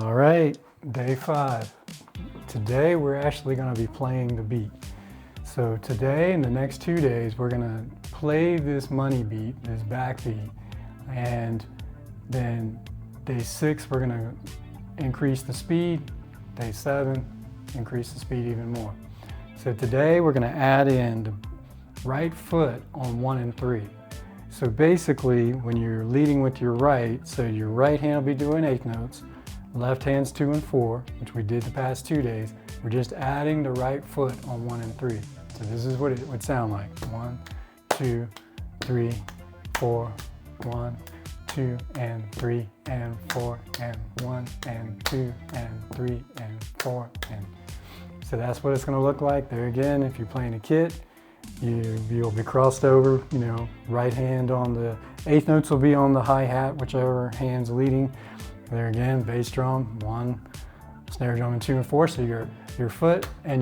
All right, day 5. Today we're actually going to be playing the beat. So today and the next 2 days we're going to play this money beat, this backbeat, and then day 6 we're going to increase the speed, day 7 increase the speed even more. So today we're going to add in the right foot on 1 and 3. So basically when you're leading with your right, so your right hand will be doing 8th notes, left hand's 2 and 4, which we did the past 2 days. We're just adding the right foot on 1 and 3. So this is what it would sound like. 1, 2, 3, 4, 1, 2, and 3, and 4, and 1, and 2, and 3, and 4, and so that's what it's going to look like. There again, if you're playing a kit, you'll be crossed over, right hand on the 8th notes will be on the hi-hat, whichever hand's leading. There again, bass drum, 1, snare drum, and 2 and 4. So your foot and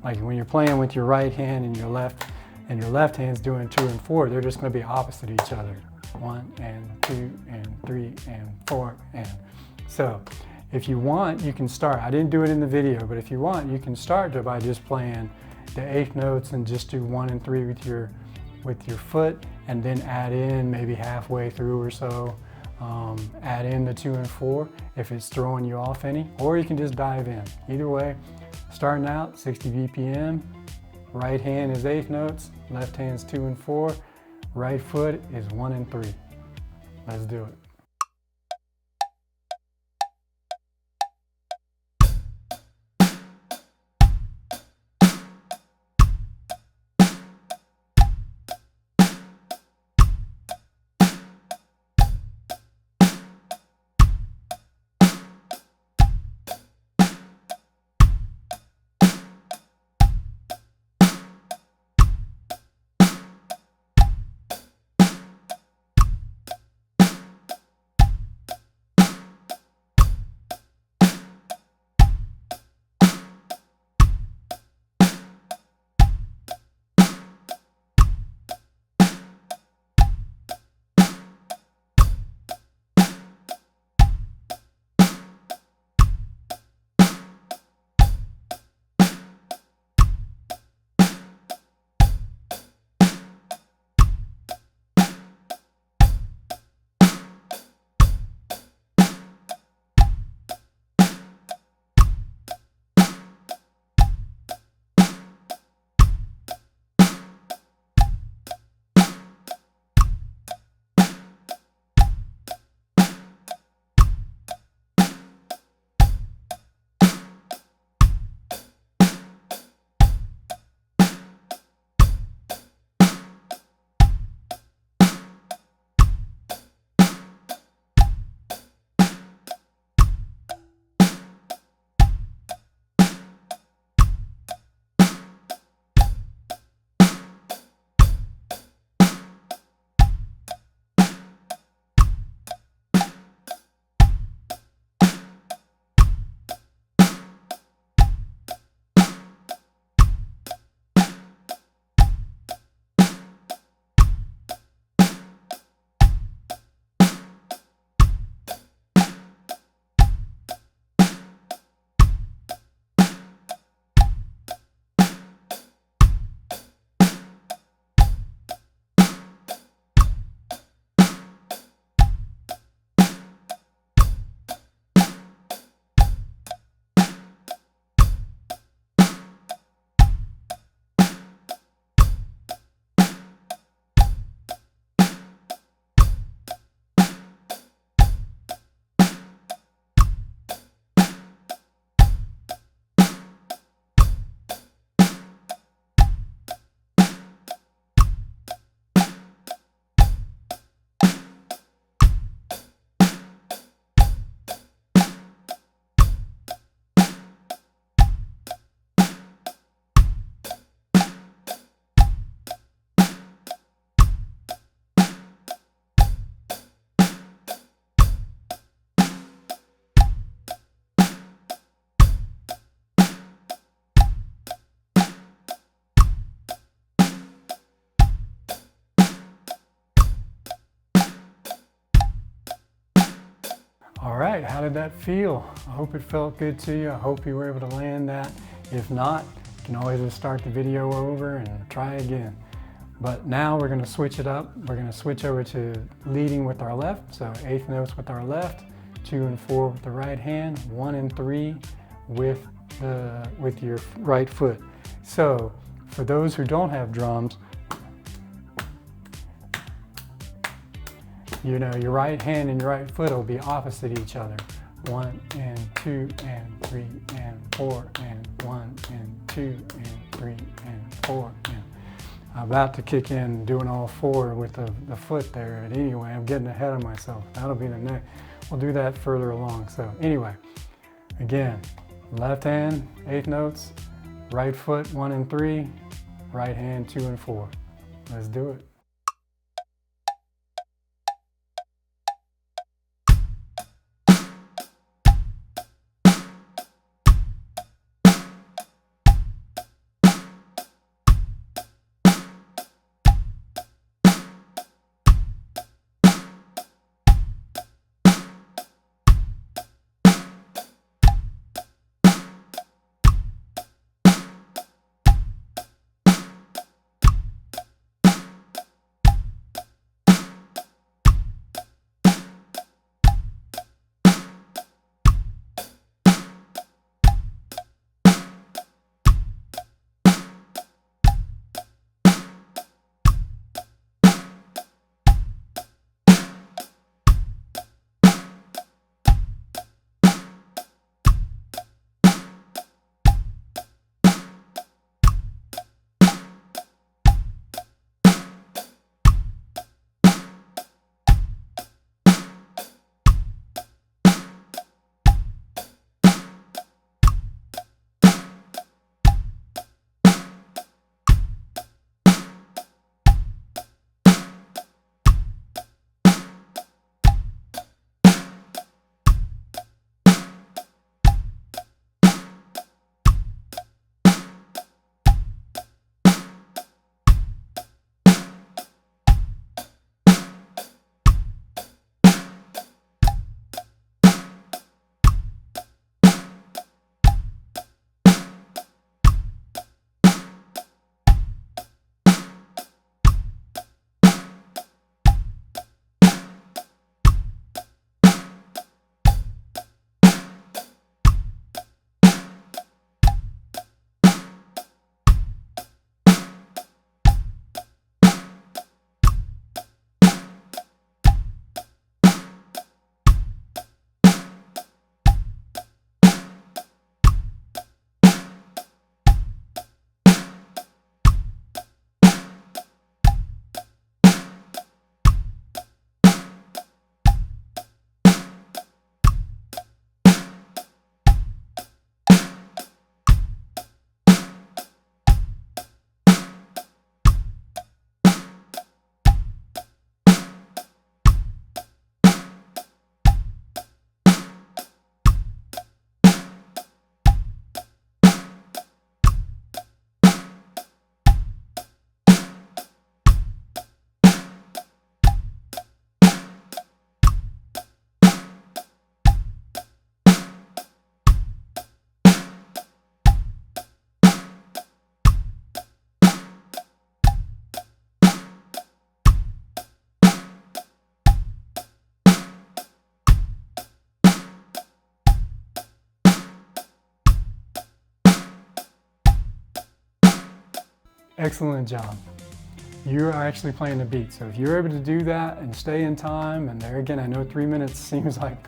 like when you're playing with your right hand and your left hand's doing 2 and 4, they're just going to be opposite each other. 1 and 2 and 3 and 4 and so. If you want, you can start. I didn't do it in the video, but if you want, you can start by just playing the 8th notes and just do 1 and 3 with your foot, and then add in maybe halfway through or so. Add in the 2 and 4 if it's throwing you off any, or you can just dive in. Either way, starting out 60 BPM, right hand is 8th notes, left hand's 2 and 4, right foot is 1 and 3. Let's do it. how did that feel? I hope it felt good to you. I hope you were able to land that. If not, you can always just start the video over and try again. But now we're going to switch it up. We're going to switch over to leading with our left, so eighth notes with our left, 2 and 4 with the right hand, 1 and 3 with your right foot. So for those who don't have drums, you know, your right hand and your right foot will be opposite each other. 1 and 2 and 3 and 4 and 1 and 2 and 3 and 4 and I'm about to kick in doing all 4 with the foot there. But anyway, I'm getting ahead of myself. That'll be the next. We'll do that further along. So anyway, again, left hand, 8th notes, right foot, 1 and 3, right hand, 2 and 4. Let's do it. Excellent job. You're actually playing the beat. So if you're able to do that and stay in time, and there again, I know 3 minutes seems like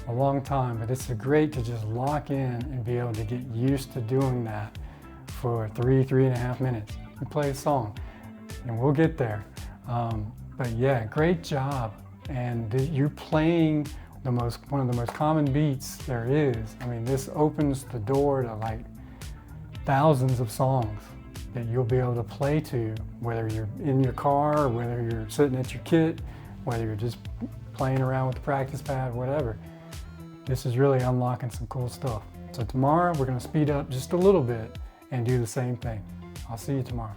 a long time, but it's great to just lock in and be able to get used to doing that for 3.5 minutes. You play a song and we'll get there. But yeah, great job. And you're playing one of the most common beats there is. I mean, this opens the door to like thousands of songs that you'll be able to play to, whether you're in your car or whether you're sitting at your kit, whether you're just playing around with the practice pad, whatever. This is really unlocking some cool stuff. So tomorrow we're going to speed up just a little bit and do the same thing. I'll see you tomorrow.